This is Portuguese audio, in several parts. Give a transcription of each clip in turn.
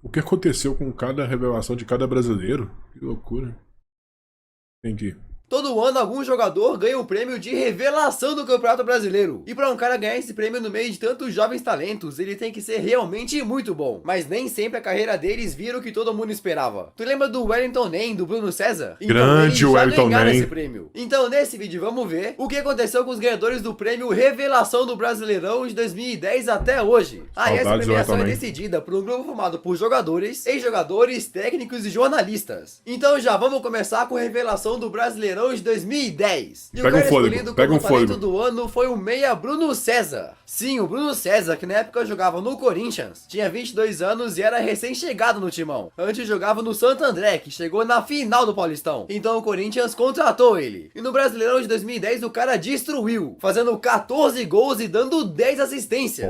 O que aconteceu com cada revelação de cada brasileiro? Que loucura. Entendi. Todo ano, algum jogador ganha o prêmio de revelação do Campeonato Brasileiro. E para um cara ganhar esse prêmio no meio de tantos jovens talentos, ele tem que ser realmente muito bom. Mas nem sempre a carreira deles vira o que todo mundo esperava. Tu lembra do Wellington Nem, do Bruno César? Então, Grande Wellington Nem. esse prêmio. Então, nesse vídeo, vamos ver o que aconteceu com os ganhadores do prêmio Revelação do Brasileirão de 2010 até hoje. E essa premiação é decidida por um grupo formado por jogadores, ex-jogadores, técnicos e jornalistas. Então já vamos começar com a revelação do Brasileirão de 2010. E pega um fôlego, pega um fôlego. O talento do ano foi o meia Bruno César. Sim, o Bruno César, que na época jogava no Corinthians, tinha 22 anos e era recém-chegado no timão. Antes jogava no Santo André, que chegou na final do Paulistão. Então o Corinthians contratou ele. E no Brasileirão de 2010 o cara destruiu, fazendo 14 gols e dando 10 assistências.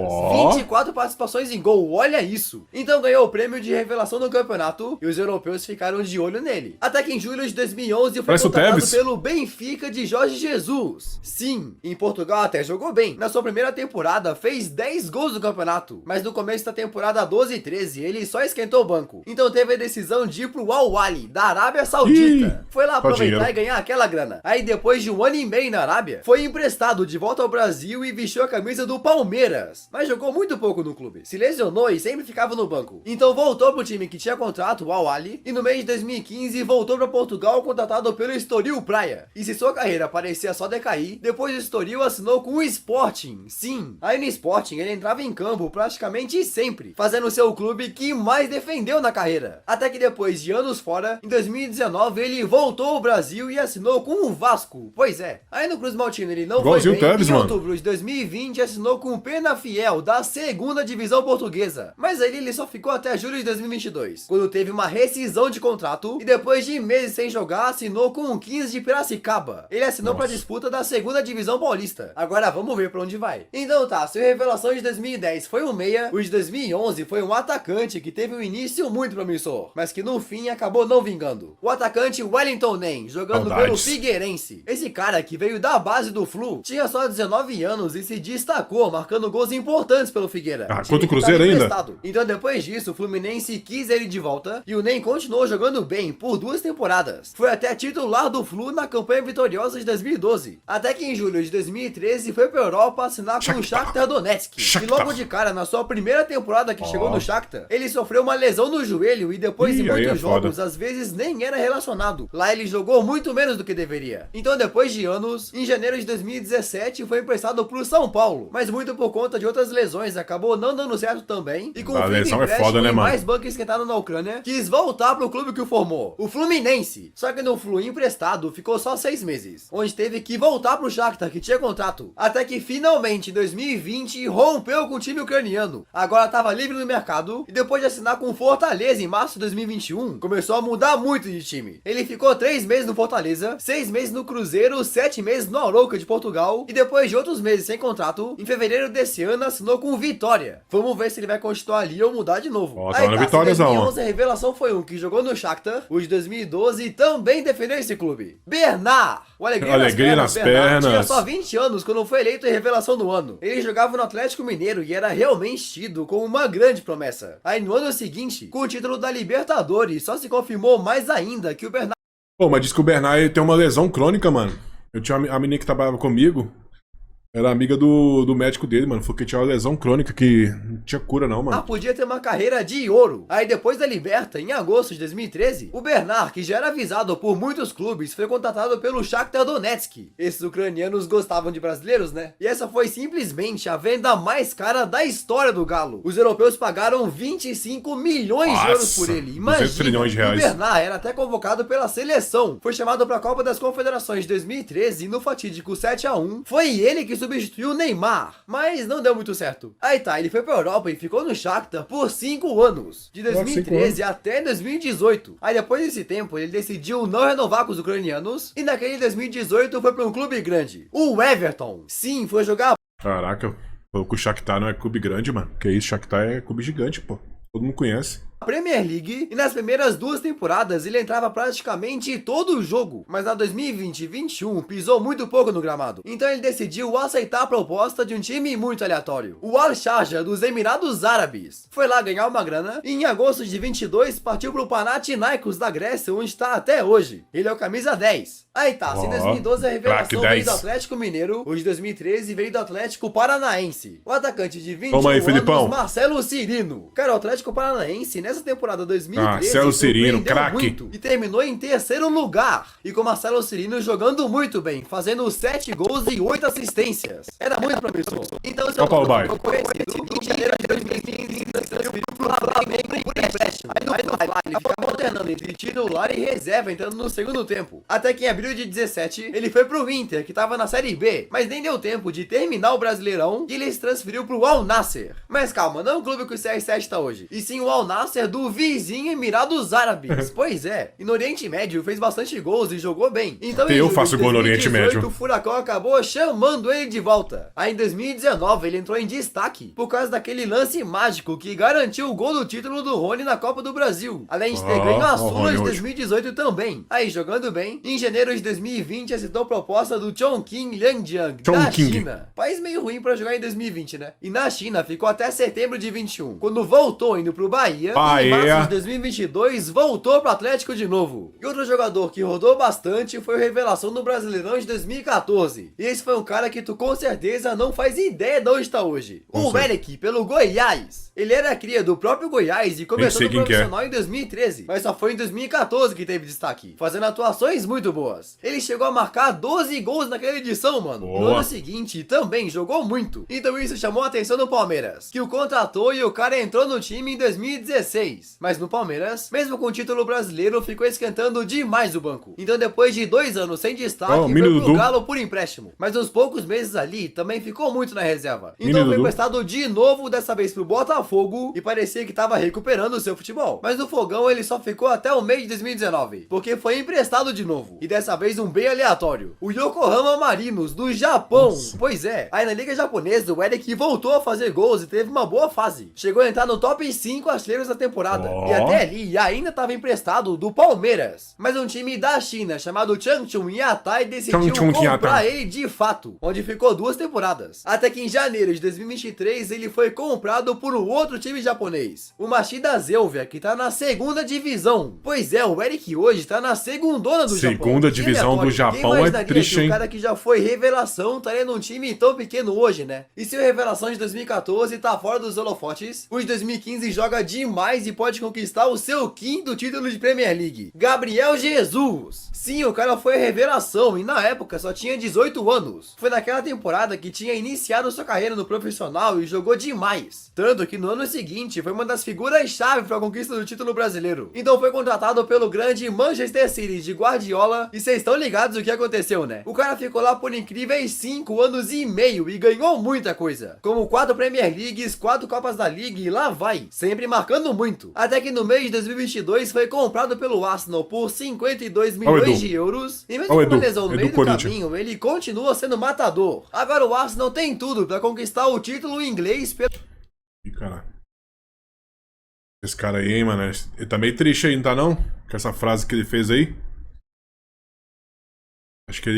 24 participações em gol, olha isso. Então ganhou o prêmio de revelação do campeonato e os europeus ficaram de olho nele. Até que em julho de 2011 foi contratado pelo Benfica de Jorge Jesus. Sim, em Portugal até jogou bem. Na sua primeira temporada fez 10 gols no campeonato, mas no começo da temporada 12 e 13 ele só esquentou o banco. Então teve a decisão de ir pro Al Ahly, da Arábia Saudita. Foi lá aproveitar e ganhar aquela grana. Aí depois de 1 ano e meio na Arábia, foi emprestado de volta ao Brasil e vestiu a camisa do Palmeiras. Mas jogou muito pouco no clube. Se lesionou e sempre ficava no banco. Então voltou pro time que tinha contrato, o Al Ahly, e no mês de 2015 voltou para Portugal contratado pelo Estoril Praia. E se sua carreira parecia só decair, depois do Estoril assinou com o Sporting. Sim, aí no Sporting ele entrava em campo praticamente sempre, fazendo seu clube que mais defendeu na carreira. Até que depois de anos fora, em 2019 ele voltou ao Brasil e assinou com o Vasco. Pois é, aí no Cruz Maltino ele não foi bem. Em outubro de 2020 assinou com o Penafiel da segunda divisão portuguesa. Mas aí ele só ficou até julho de 2022, quando teve uma rescisão de contrato e depois de meses sem jogar assinou com o 15 de Piracicaba. Ele assinou para a disputa da segunda divisão paulista. Agora vamos ver para onde vai. Então tá, se a revelação de 2010 foi um meia, o de 2011 foi um atacante que teve um início muito promissor, mas que no fim acabou não vingando. O atacante Wellington Nem, jogando pelo Figueirense. Esse cara que veio da base do Flu, tinha só 19 anos e se destacou, marcando gols importantes pelo Figueira. Contra o Cruzeiro ainda? Então depois disso, o Fluminense quis ele de volta e o Nem continuou jogando bem por 2 temporadas. Foi até titular do Flu na campanha vitoriosa de 2012. Até que em julho de 2013 foi pra Europa assinar com o Shakhtar Donetsk. E logo de cara, na sua primeira temporada que chegou no Shakhtar, ele sofreu uma lesão no joelho e depois de muitos jogos, às vezes nem era relacionado. Lá ele jogou muito menos do que deveria. Então depois de anos, em janeiro de 2017 foi emprestado pro São Paulo, mas muito por conta de outras lesões, acabou não dando certo também. E com o fim do empréstimo e mais banco esquentado na Ucrânia, quis voltar pro clube que o formou, o Fluminense. Só que no Flu emprestado ficou só 6 meses, onde teve que voltar pro Shakhtar, que tinha contrato, até que finalmente em 2020 rompeu com o time ucraniano. Agora estava livre no mercado e depois de assinar com o Fortaleza em março de 2021, começou a mudar muito de time. Ele ficou 3 meses no Fortaleza, 6 meses no Cruzeiro, 7 meses no Arouca de Portugal e depois de outros meses sem contrato, em fevereiro desse ano assinou com o Vitória. Vamos ver se ele vai continuar ali ou mudar de novo. Tá na Vitória, 2011 a revelação foi um que jogou no Shakhtar, o de 2012 também defendeu esse clube. Bernard! O Alegria nas pernas. Tinha só 20 anos quando foi eleito em revelação do ano. Ele jogava no Atlético Mineiro e era realmente tido como uma grande promessa. Aí no ano seguinte, com o título da Libertadores, só se confirmou mais ainda que o Bernard... Pô, mas diz que o Bernard tem uma lesão crônica, mano. Eu tinha a menina que trabalhava comigo. Era amiga do médico dele, mano. Falou que tinha uma lesão crônica que não tinha cura, não, mano. Podia ter uma carreira de ouro. Aí depois da Liberta, em agosto de 2013, o Bernard, que já era avisado por muitos clubes, foi contratado pelo Shakhtar Donetsk. Esses ucranianos gostavam de brasileiros, né? E essa foi simplesmente a venda mais cara da história do Galo. Os europeus pagaram 25 milhões de euros por ele. Imagina, trilhões de reais. O Bernard era até convocado pela seleção. Foi chamado para a Copa das Confederações de 2013 e no fatídico 7-1, foi ele que substituiu o Neymar, mas não deu muito certo. Aí tá, ele foi pra Europa e ficou no Shakhtar por 5 anos, de 2013 até 2018. Aí depois desse tempo, ele decidiu não renovar com os ucranianos e naquele 2018 foi pra um clube grande, o Everton. Sim, foi jogar... Caraca, o Shakhtar não é clube grande, mano. Que isso, Shakhtar é clube gigante, pô. Todo mundo conhece. Premier League e nas primeiras 2 temporadas ele entrava praticamente todo o jogo, mas na 2020 e 21 pisou muito pouco no gramado. Então ele decidiu aceitar a proposta de um time muito aleatório, o Al Sharjah dos Emirados Árabes. Foi lá ganhar uma grana e em agosto de 22 partiu pro Panathinaikos da Grécia, onde está até hoje. Ele é o camisa 10. Aí tá, em 2012 a revelação veio do Atlético Mineiro, o de 2013 veio do Atlético Paranaense. O atacante de 21 aí, anos, Felipão. Marcelo Cirino. Cara, o Atlético Paranaense nessa temporada 2013 Marcelo Cirino, surpreendeu craque. muito e terminou em 3º lugar. E com Marcelo Cirino jogando muito bem, fazendo 7 gols e 8 assistências. Era muito promissor. Então, seu Opa, em janeiro de 2015, transferiu pro Flamengo por empréstimo. Aí no Flamengo ele ficava alternando entre titular e reserva, entrando no segundo tempo. Até que em abril de 17, ele foi pro Inter, que tava na Série B, mas nem deu tempo de terminar o Brasileirão e ele se transferiu pro Al Nassr. Mas calma, não é o clube que o CR7 tá hoje, e sim o Al Nassr do vizinho Emirados Árabes. Pois é, e no Oriente Médio fez bastante gols e jogou bem. Então Até eu faço gol no Oriente Médio. O Furacão acabou chamando ele de volta. Aí em 2019 ele entrou em destaque por causa daquele lance mágico que garantiu o gol do título do Rony na Copa do Brasil, além de ter ganho a Sula de 2018 também. Aí jogando bem, em janeiro de 2020 aceitou a proposta do Chongqing Liangjiang da China. País meio ruim pra jogar em 2020, né? E na China ficou até setembro de 21, quando voltou indo pro Bahia. E em março de 2022 voltou pro Atlético de novo. E outro jogador que rodou bastante foi o revelação no Brasileirão de 2014. E esse foi um cara que tu com certeza não faz ideia de onde está hoje. O Eric, pelo Goiás. Ele era cria do próprio Goiás e começou no profissional em 2013, mas só foi em 2014 que teve destaque, fazendo atuações muito boas. Ele chegou a marcar 12 gols naquela edição, mano. No ano seguinte também jogou muito. Então isso chamou a atenção do Palmeiras, que o contratou e o cara entrou no time em 2016. Mas no Palmeiras, mesmo com o título brasileiro, ficou esquentando demais o banco. Então depois de 2 anos sem destaque, foi pro Galo por empréstimo. Mas uns poucos meses ali, também ficou muito na reserva. Então foi emprestado de novo, dessa vez pro Botafogo, e parecia que tava recuperando o seu futebol. Mas no Fogão ele só ficou até o mês de 2019, porque foi emprestado de novo. E dessa vez um bem aleatório. O Yokohama Marinos, do Japão. Pois é, aí na liga japonesa o Eric voltou a fazer gols e teve uma boa fase. Chegou a entrar no top 5 artilheiros da temporada. E até ali ainda estava emprestado do Palmeiras. Mas um time da China chamado Changchun Yatai decidiu comprar ele de fato, onde ficou 2 temporadas. Até que em janeiro de 2023 ele foi comprado por um outro time japonês, o Machida Zelvia, que tá na 2ª divisão. Pois é, o Eric hoje tá na segundona do Japão. Segunda divisão do Japão é triste, hein? O cara que já foi revelação estaria num time tão pequeno hoje, né? E se o revelação de 2014 tá fora dos holofotes, o de 2015 joga demais e pode conquistar o seu 5º título de Premier League. Gabriel Jesus. Sim, o cara foi revelação e na época só tinha 18 anos. Foi naquela temporada que tinha iniciado sua carreira no profissional e jogou demais. Tanto que no ano seguinte foi uma das figuras-chave para a conquista do título brasileiro. Então foi contratado pelo grande Manchester City de Guardiola e vocês estão ligados o que aconteceu, né? O cara ficou lá por incríveis 5 anos e meio e ganhou muita coisa. Como 4 Premier Leagues, 4 Copas da Liga e lá vai. Sempre marcando muito. Até que no mês de 2022 foi comprado pelo Arsenal por 52 milhões de euros. E mesmo com uma lesão no meio do caminho, ele continua sendo matador. Agora o Arsenal tem tudo para conquistar o título inglês pelo... Ih, cara. Esse cara aí, hein, mano. Ele tá meio triste aí, não tá não? Com essa frase que ele fez aí. Acho que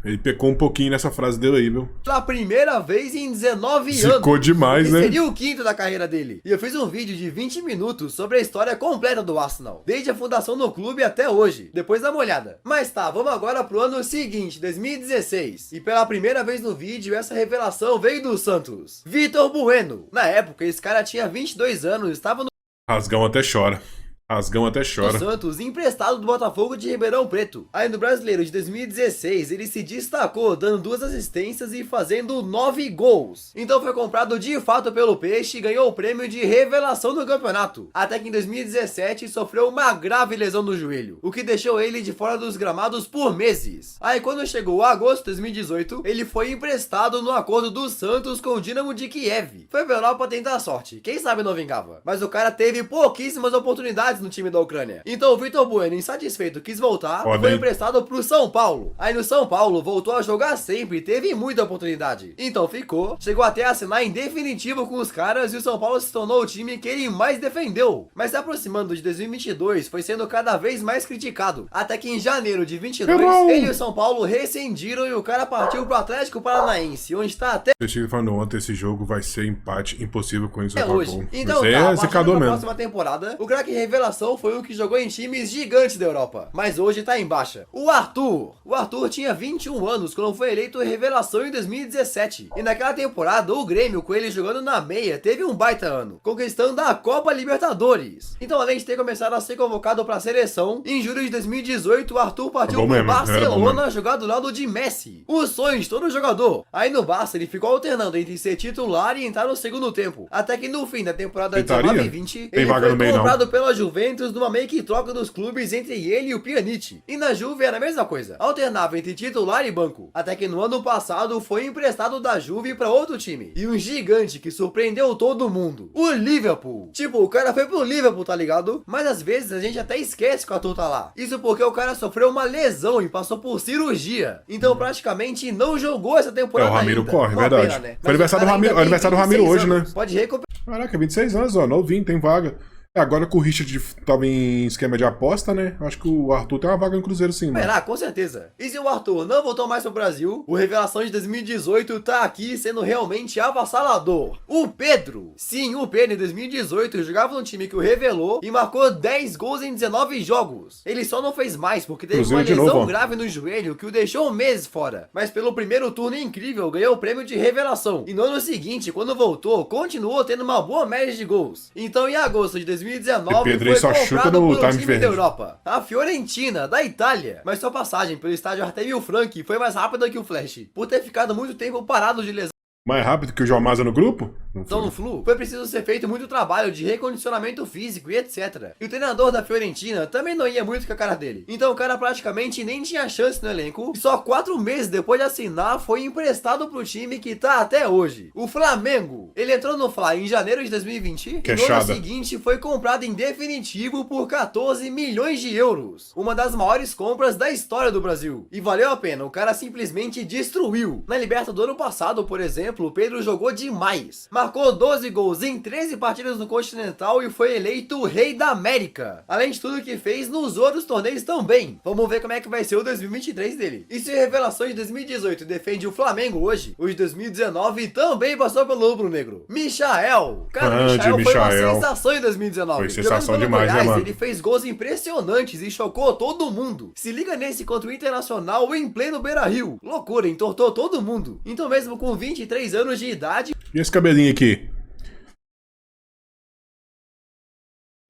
ele pecou um pouquinho nessa frase dele aí, viu? Pela primeira vez em 19 anos. Ficou demais, né? Seria o 5º da carreira dele. E eu fiz um vídeo de 20 minutos sobre a história completa do Arsenal, desde a fundação do clube até hoje. Depois dá uma olhada. Mas tá, vamos agora pro ano seguinte, 2016. E pela primeira vez no vídeo, essa revelação veio do Santos. Vitor Bueno. Na época, esse cara tinha 22 anos, estava no... Rasgão até chora. Rasgão até chora. O Santos, emprestado do Botafogo de Ribeirão Preto. Aí no Brasileiro de 2016, ele se destacou, dando 2 assistências e fazendo 9 gols. Então foi comprado de fato pelo Peixe e ganhou o prêmio de revelação do campeonato. Até que em 2017 sofreu uma grave lesão no joelho, o que deixou ele de fora dos gramados por meses. Aí quando chegou agosto de 2018, ele foi emprestado no acordo do Santos com o Dinamo de Kiev. Foi pra Europa tentar a sorte, quem sabe não vingava. Mas o cara teve pouquíssimas oportunidades no time da Ucrânia. Então o Vitor Bueno, insatisfeito, quis voltar, foi emprestado pro São Paulo. Aí no São Paulo voltou a jogar sempre e teve muita oportunidade. Então ficou, chegou até a assinar em definitivo com os caras e o São Paulo se tornou o time que ele mais defendeu. Mas se aproximando de 2022, foi sendo cada vez mais criticado. Até que em janeiro de 22, ele e o São Paulo rescindiram e o cara partiu pro Atlético Paranaense, onde está até... Eu estive falando ontem, esse jogo vai ser empate, impossível com isso. É hoje. Então tá, na próxima temporada, o craque revelação foi o que jogou em times gigantes da Europa, mas hoje tá em baixa. O Arthur tinha 21 anos quando foi eleito revelação em 2017. E naquela temporada, o Grêmio, com ele jogando na meia, teve um baita ano, conquistando a Copa Libertadores. Então, além de ter começado a ser convocado pra seleção, em julho de 2018, o Arthur partiu pro Barcelona jogar do lado de Messi. O sonho de todo jogador. Aí no Barça, ele ficou alternando entre ser titular e entrar no segundo tempo. Até que no fim da temporada 19 e 20, ele foi comprado pela Juventus numa meio que troca dos clubes entre ele e o Pjanic. E na Juve era a mesma coisa. Alternava entre titular e banco. Até que no ano passado foi emprestado da Juve pra outro time. E um gigante que surpreendeu todo mundo. O Liverpool. Tipo, o cara foi pro Liverpool, tá ligado? Mas às vezes a gente até esquece que o Arthur tá lá. Isso porque o cara sofreu uma lesão e passou por cirurgia. Então praticamente não jogou essa temporada. O Ramiro corre, verdade. Pena, né? Foi aniversário do Ramiro hoje, né? Pode recuperar. Caraca, 26 anos, ó, novinho, tem vaga. Agora que o Richard tava em esquema de aposta, né? Acho que o Arthur tem uma vaga no Cruzeiro sim, mano. Com certeza. E se o Arthur não voltou mais pro Brasil, o Revelação de 2018 tá aqui sendo realmente avassalador. O Pedro. Sim, o Pedro em 2018 jogava no time que o revelou e marcou 10 gols em 19 jogos. Ele só não fez mais porque teve uma lesão grave no joelho que o deixou meses fora. Mas pelo primeiro turno incrível, ganhou o prêmio de revelação. E no ano seguinte, quando voltou, continuou tendo uma boa média de gols. Então em agosto de 2019 foi comprado por um time da Europa, a Fiorentina, da Itália. Mas sua passagem pelo estádio Artemio Franchi foi mais rápida que o Flash, por ter ficado muito tempo parado de lesão. Mais rápido que o João Maza no grupo? Então no Flu, foi preciso ser feito muito trabalho de recondicionamento físico e etc. E o treinador da Fiorentina também não ia muito com a cara dele. Então o cara praticamente nem tinha chance no elenco. E só 4 meses depois de assinar, foi emprestado pro time que tá até hoje. O Flamengo. Ele entrou no Fly em janeiro de 2020. E no ano seguinte foi comprado em definitivo por 14 milhões de euros. Uma das maiores compras da história do Brasil. E valeu a pena, o cara simplesmente destruiu. Na Libertadores do ano passado, por exemplo, o Pedro jogou demais. Marcou 12 gols em 13 partidas no Continental e foi eleito o Rei da América. Além de tudo que fez nos outros torneios também. Vamos ver como é que vai ser o 2023 dele. E se a revelação de 2018 defende o Flamengo hoje, o de 2019 também passou pelo rubro-negro. Michael. Cara, o Michael foi uma sensação em 2019. Foi sensação demais, Goiás, né, mano? Ele fez gols impressionantes e chocou todo mundo. Se liga nesse contra o Internacional em pleno Beira-Rio. Loucura, entortou todo mundo. Então mesmo com 23 anos de idade... E esse cabelinho aqui?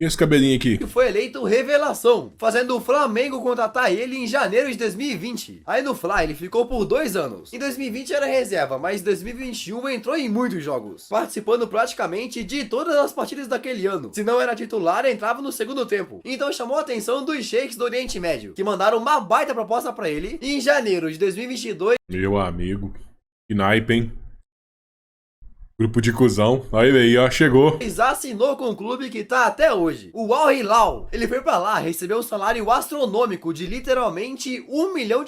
Esse cabelinho aqui? Que foi eleito revelação, fazendo o Flamengo contratar ele em janeiro de 2020. Aí no Fly ele ficou por 2 anos. Em 2020 era reserva, mas em 2021 entrou em muitos jogos, participando praticamente de todas as partidas daquele ano. Se não era titular, entrava no segundo tempo. Então chamou a atenção dos sheiks do Oriente Médio, que mandaram uma baita proposta pra ele. E em janeiro de 2022... Meu amigo, que naipe, hein? Grupo de cuzão. Aí, ó, chegou. Assinou com um clube que tá até hoje. O Al Hilal. Ele foi pra lá, recebeu um salário astronômico de literalmente R$1 milhão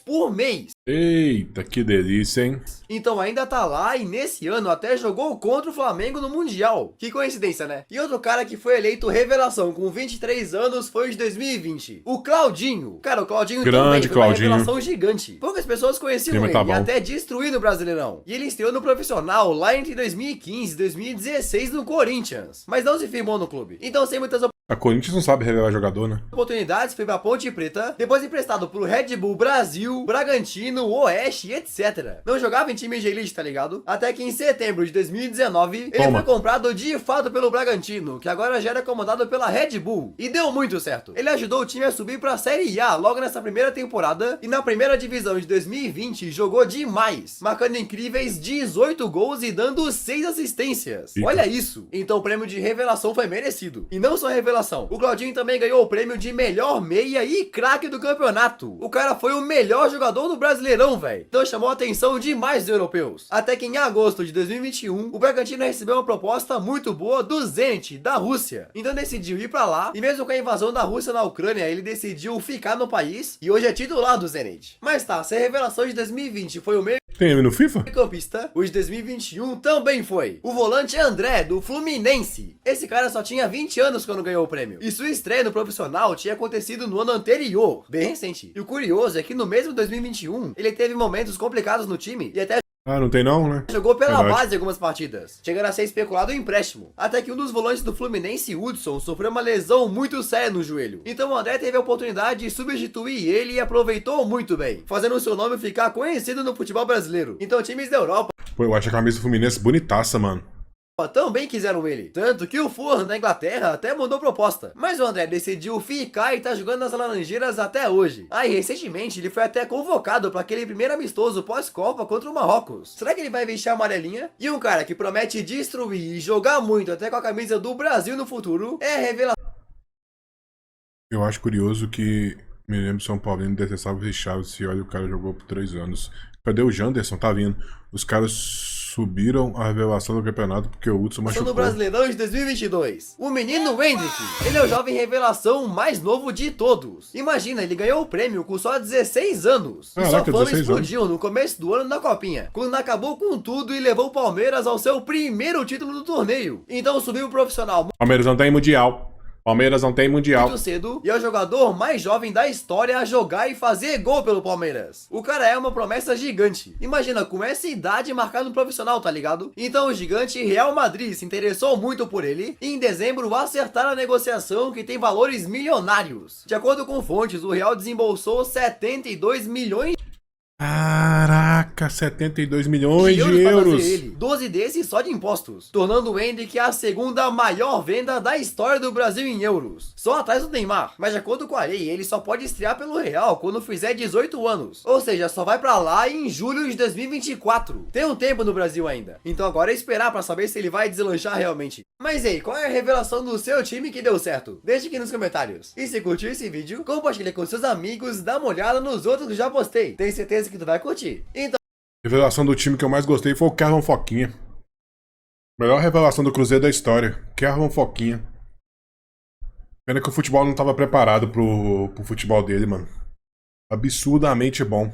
por mês. Eita, que delícia, hein? Então ainda tá lá e nesse ano até jogou contra o Flamengo no Mundial. Que coincidência, né? E outro cara que foi eleito revelação com 23 anos foi o de 2020. O Claudinho. Cara, o Claudinho também foi uma revelação gigante. Poucas pessoas conheciam ele e até destruiu no Brasileirão. E ele estreou no profissional lá entre 2015 e 2016 no Corinthians. Mas não se firmou no clube. Então sem muitas A Corinthians não sabe revelar jogador, né? oportunidades, foi pra Ponte Preta, depois emprestado pro Red Bull Brasil, Bragantino, Oeste, etc. Não jogava em time de elite, tá ligado? Até que em setembro de 2019, ele foi comprado de fato pelo Bragantino, que agora já era comandado pela Red Bull. E deu muito certo. Ele ajudou o time a subir pra Série A logo nessa primeira temporada, e na primeira divisão de 2020 jogou demais, marcando incríveis 18 gols e dando 6 assistências. Olha isso! Então o prêmio de revelação foi merecido. E não só revelação revelação. O Claudinho também ganhou o prêmio de melhor meia e craque do campeonato. O cara foi o melhor jogador do Brasileirão, velho. Então chamou a atenção demais dos europeus. Até que em agosto de 2021, o Bragantino recebeu uma proposta muito boa do Zenit, da Rússia. Então decidiu ir pra lá, e mesmo com a invasão da Rússia na Ucrânia, ele decidiu ficar no país, e hoje é titular do Zenit. Mas tá, se a revelação de 2020 foi o meio Tem ele no FIFA? campista, o de 2021 também foi. O volante André, do Fluminense. Esse cara só tinha 20 anos quando ganhou o prêmio. E sua estreia no profissional tinha acontecido no ano anterior, bem recente. E o curioso é que no mesmo 2021, ele teve momentos complicados no time e até Ah, não tem não, né? jogou pela Verdade. base algumas partidas, chegando a ser especulado em empréstimo. Até que um dos volantes do Fluminense, Hudson, sofreu uma lesão muito séria no joelho. Então o André teve a oportunidade de substituir ele e aproveitou muito bem, fazendo o seu nome ficar conhecido no futebol brasileiro. Então times da Europa Pô, eu acho a camisa do Fluminense bonitaça, mano. também quiseram ele. Tanto que o Fulham da Inglaterra até mandou proposta. Mas o André decidiu ficar e tá jogando nas Laranjeiras até hoje. Aí, recentemente, ele foi até convocado para aquele primeiro amistoso pós-Copa contra o Marrocos. Será que ele vai vestir a amarelinha? E um cara que promete destruir e jogar muito até com a camisa do Brasil no futuro é a revelação. Eu acho curioso que me lembro São Paulino detestava o Chaves e olha, o cara jogou por 3 anos. Cadê o Janderson? Tá vindo. Os caras subiram a revelação do campeonato porque o Hudson machucou. No Brasileirão de 2022. O menino Hendrick. Ele é o jovem revelação mais novo de todos. Imagina, ele ganhou o prêmio com só 16 anos. E sua Caraca, fama 16 explodiu no começo do ano na Copinha, quando acabou com tudo e levou o Palmeiras ao seu primeiro título do torneio. Então subiu o profissional Palmeiras não tem mundial. Palmeiras não tem mundial. muito cedo e é o jogador mais jovem da história a jogar e fazer gol pelo Palmeiras. O cara é uma promessa gigante. Imagina, com essa idade marcar no profissional, tá ligado? Então o gigante Real Madrid se interessou muito por ele e em dezembro acertaram a negociação que tem valores milionários. De acordo com fontes, o Real desembolsou 72 milhões Caraca, 72 milhões de pra fazer euros. ele. 12 desses só de impostos, tornando o Hendrick a segunda maior venda da história do Brasil em euros, só atrás do Neymar. Mas de acordo com a lei, ele só pode estrear pelo Real quando fizer 18 anos, ou seja, só vai pra lá em julho de 2024. Tem um tempo no Brasil ainda, então agora é esperar pra saber se ele vai deslanchar realmente. Mas ei, qual é a revelação do seu time que deu certo? Deixe aqui nos comentários. E se curtiu esse vídeo, compartilha com seus amigos, dá uma olhada nos outros que já postei. Tenho certeza que tu vai curtir. Então Revelação do time que eu mais gostei foi o Kerlon Foquinha. Melhor revelação do Cruzeiro da história. Kerlon Foquinha. Pena que o futebol não tava preparado pro futebol dele, mano. Absurdamente bom.